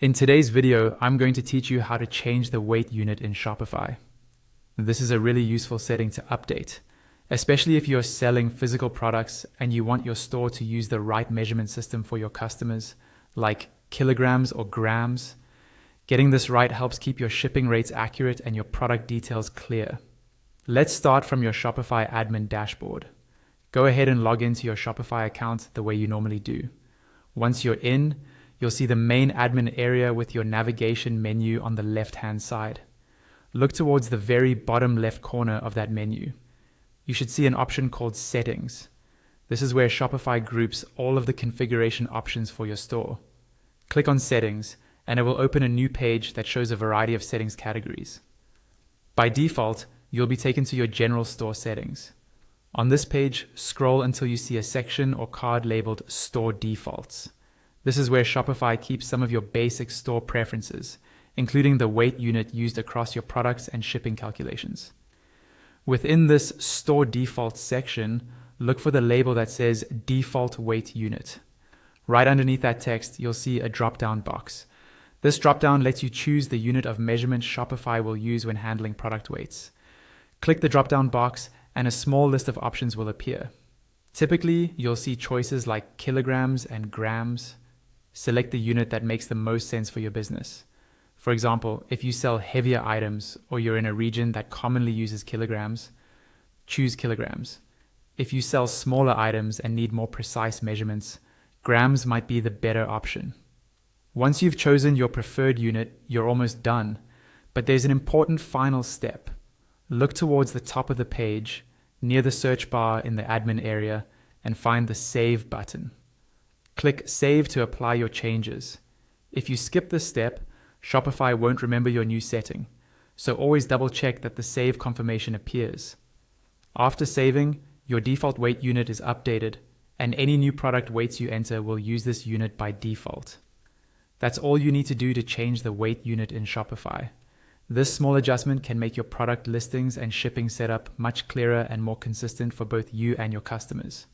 In today's video, I'm going to teach you how to change the weight unit in Shopify. This is a really useful setting to update, especially if you're selling physical products and you want your store to use the right measurement system for your customers, like kilograms or grams. Getting this right helps keep your shipping rates accurate and your product details clear. Let's start from your Shopify admin dashboard. Go ahead and log into your Shopify account the way you normally do. Once you're in, you'll see the main admin area with your navigation menu on the left-hand side. Look towards the very bottom left corner of that menu. You should see an option called Settings. This is where Shopify groups all of the configuration options for your store. Click on Settings, and it will open a new page that shows a variety of settings categories. By default, you'll be taken to your general store settings. On this page, scroll until you see a section or card labeled Store Defaults. This is where Shopify keeps some of your basic store preferences, including the weight unit used across your products and shipping calculations. Within this Store Defaults section, look for the label that says Default Weight Unit. Right underneath that text, you'll see a drop-down box. This drop-down lets you choose the unit of measurement Shopify will use when handling product weights. Click the drop-down box and a small list of options will appear. Typically, you'll see choices like kilograms and grams. Select the unit that makes the most sense for your business. For example, if you sell heavier items or you're in a region that commonly uses kilograms, choose kilograms. If you sell smaller items and need more precise measurements, grams might be the better option. Once you've chosen your preferred unit, you're almost done, but there's an important final step. Look towards the top of the page, near the search bar in the admin area, and find the Save button. Click Save to apply your changes. If you skip this step, Shopify won't remember your new setting, so always double check that the save confirmation appears. After saving, your default weight unit is updated, and any new product weights you enter will use this unit by default. That's all you need to do to change the weight unit in Shopify. This small adjustment can make your product listings and shipping setup much clearer and more consistent for both you and your customers.